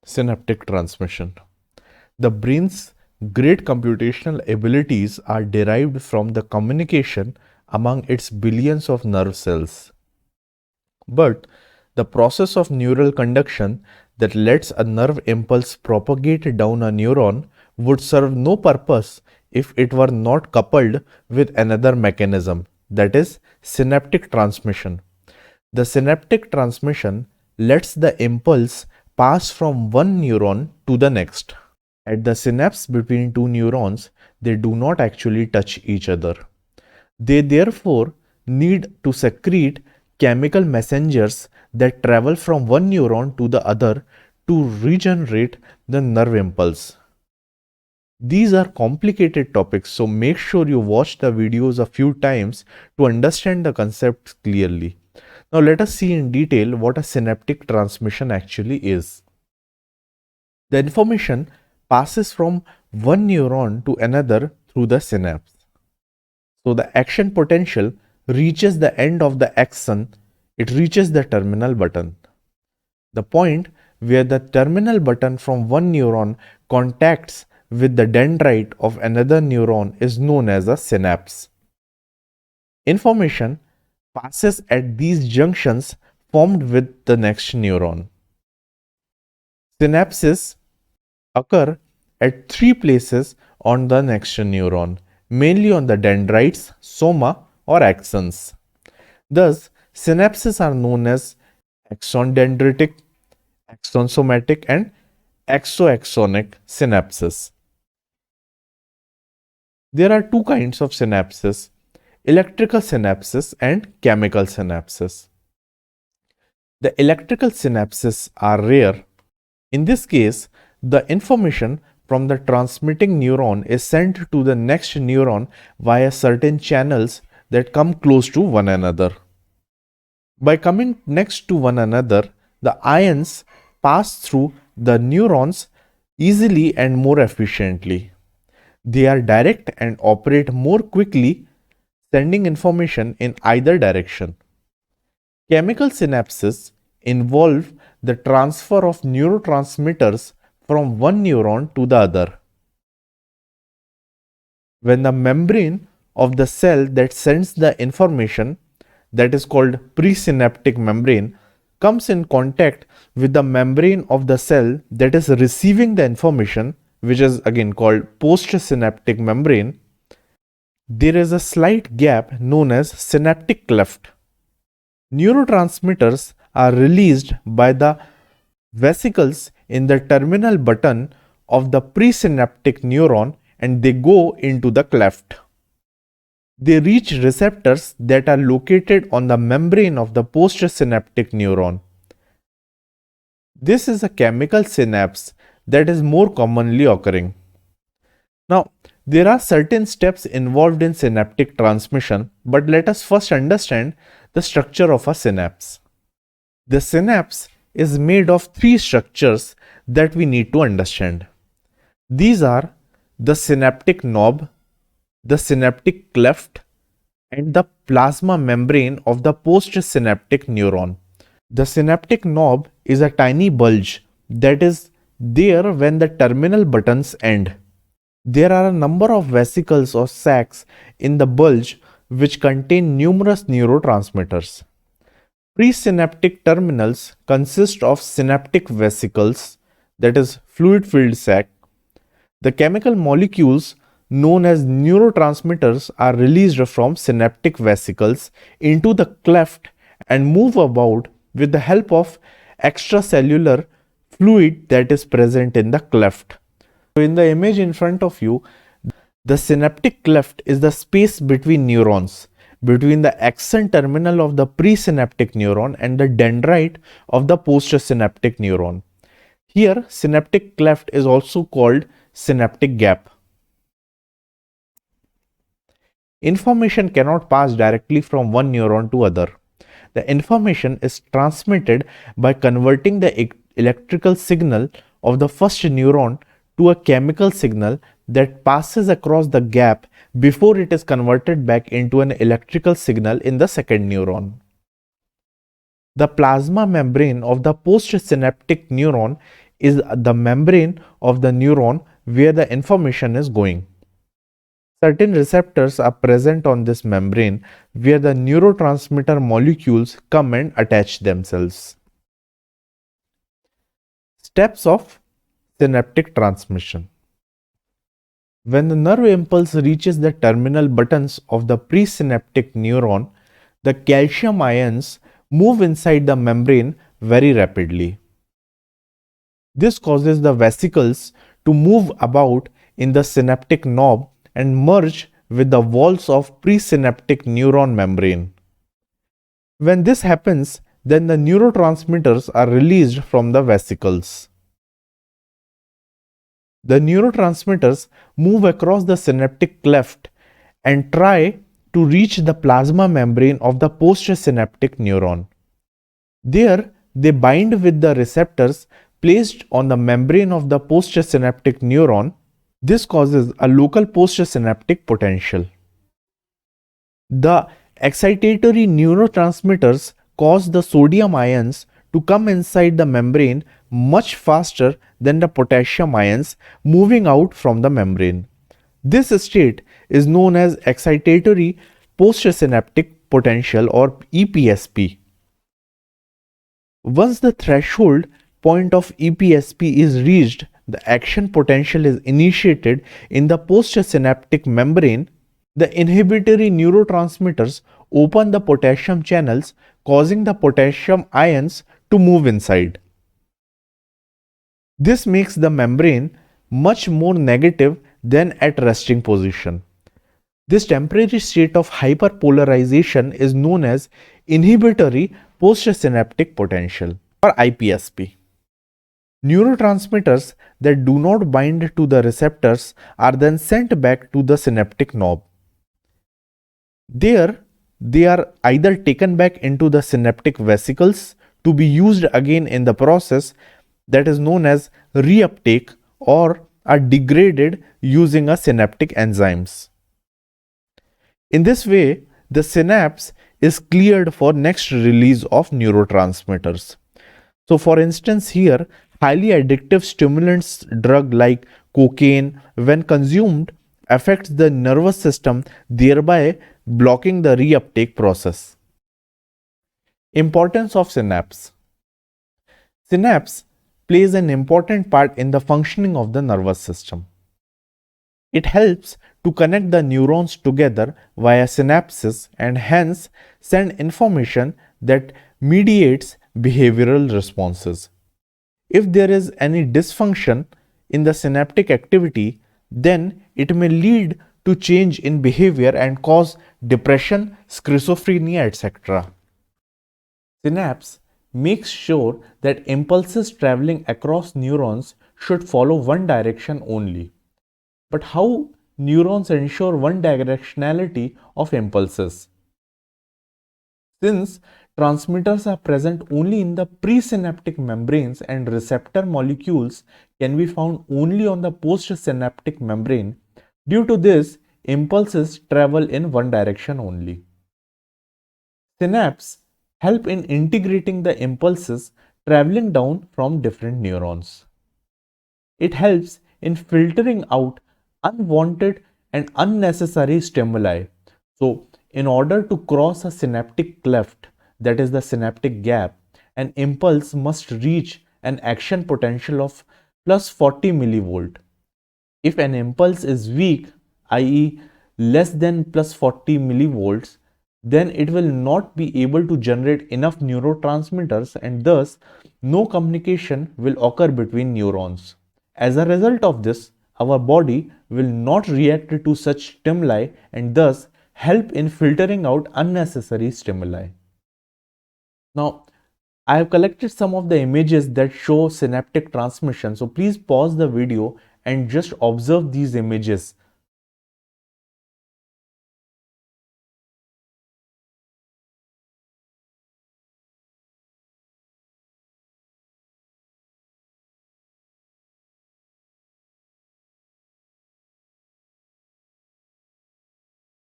Synaptic transmission. The brain's great computational abilities are derived from the communication among its billions of nerve cells. But the process of neural conduction that lets a nerve impulse propagate down a neuron would serve no purpose if it were not coupled with another mechanism, that is, synaptic transmission. The synaptic transmission lets the impulse pass from one neuron to the next. At the synapse between two neurons, they do not actually touch each other. They therefore need to secrete chemical messengers that travel from one neuron to the other to regenerate the nerve impulse. These are complicated topics, so make sure you watch the videos a few times to understand the concepts clearly. Now let us see in detail what a synaptic transmission actually is. The information passes from one neuron to another through the synapse. So the action potential reaches the end of the axon, it reaches the terminal button. The point where the terminal button from one neuron contacts with the dendrite of another neuron is known as a synapse. Information passes at these junctions formed with the next neuron. Synapses occur at three places on the next neuron, mainly on the dendrites, soma, or axons. Thus, synapses are known as axon dendritic, axon somatic, and axoaxonic synapses. There are two kinds of synapses: electrical synapses and chemical synapses. The electrical synapses are rare. In this case, the information from the transmitting neuron is sent to the next neuron via certain channels that come close to one another. By coming next to one another, the ions pass through the neurons easily and more efficiently. They are direct and operate more quickly, sending information in either direction. Chemical synapses involve the transfer of neurotransmitters from one neuron to the other. When the membrane of the cell that sends the information, that is called presynaptic membrane, comes in contact with the membrane of the cell that is receiving the information, which is again called postsynaptic membrane, there is a slight gap known as synaptic cleft. Neurotransmitters are released by the vesicles in the terminal button of the presynaptic neuron and they go into the cleft. They reach receptors that are located on the membrane of the postsynaptic neuron. This is a chemical synapse that is more commonly occurring. Now, there are certain steps involved in synaptic transmission, but let us first understand the structure of a synapse. The synapse is made of three structures that we need to understand. These are the synaptic knob, the synaptic cleft, and the plasma membrane of the postsynaptic neuron. The synaptic knob is a tiny bulge that is there when the terminal buttons end. There are a number of vesicles or sacs in the bulge which contain numerous neurotransmitters. Presynaptic terminals consist of synaptic vesicles, that is fluid-filled sac. The chemical molecules known as neurotransmitters are released from synaptic vesicles into the cleft and move about with the help of extracellular fluid that is present in the cleft. So in the image in front of you, the synaptic cleft is the space between neurons, between the axon terminal of the presynaptic neuron and the dendrite of the postsynaptic neuron. Here, synaptic cleft is also called synaptic gap. Information cannot pass directly from one neuron to other. The information is transmitted by converting the electrical signal of the first neuron to a chemical signal that passes across the gap before it is converted back into an electrical signal in the second neuron. The plasma membrane of the postsynaptic neuron is the membrane of the neuron where the information is going. Certain receptors are present on this membrane where the neurotransmitter molecules come and attach themselves. Steps of synaptic transmission. When the nerve impulse reaches the terminal buttons of the presynaptic neuron, the calcium ions move inside the membrane very rapidly. This causes the vesicles to move about in the synaptic knob and merge with the walls of presynaptic neuron membrane. When this happens, then the neurotransmitters are released from the vesicles. The neurotransmitters move across the synaptic cleft and try to reach the plasma membrane of the postsynaptic neuron. There, they bind with the receptors placed on the membrane of the postsynaptic neuron. This causes a local postsynaptic potential. The excitatory neurotransmitters cause the sodium ions to come inside the membrane much faster than the potassium ions moving out from the membrane. This state is known as excitatory postsynaptic potential or EPSP. Once the threshold point of EPSP is reached, the action potential is initiated in the postsynaptic membrane. The inhibitory neurotransmitters open the potassium channels, causing the potassium ions to move inside. This makes the membrane much more negative than at resting position. This temporary state of hyperpolarization is known as inhibitory postsynaptic potential or IPSP. Neurotransmitters that do not bind to the receptors are then sent back to the synaptic knob. There, they are either taken back into the synaptic vesicles to be used again in the process that is known as reuptake, or are degraded using a synaptic enzymes. In this way, the synapse is cleared for next release of neurotransmitters. So for instance here, highly addictive stimulants drug like cocaine, when consumed, affects the nervous system, thereby blocking the reuptake process. Importance of synapse. Synapse plays an important part in the functioning of the nervous system. It helps to connect the neurons together via synapses and hence send information that mediates behavioral responses. If there is any dysfunction in the synaptic activity, then it may lead to change in behavior and cause depression, schizophrenia, etc. Synapse makes sure that impulses traveling across neurons should follow one direction only. But how neurons ensure one directionality of impulses? Since transmitters are present only in the presynaptic membranes and receptor molecules can be found only on the postsynaptic membrane, due to this, impulses travel in one direction only. Synapses help in integrating the impulses traveling down from different neurons. It helps in filtering out unwanted and unnecessary stimuli. So, in order to cross a synaptic cleft, that is the synaptic gap, an impulse must reach an action potential of plus 40 millivolt. If an impulse is weak, i.e. less than plus 40 millivolts, then it will not be able to generate enough neurotransmitters and thus no communication will occur between neurons. As a result of this, our body will not react to such stimuli and thus help in filtering out unnecessary stimuli. Now, I have collected some of the images that show synaptic transmission. So please pause the video and just observe these images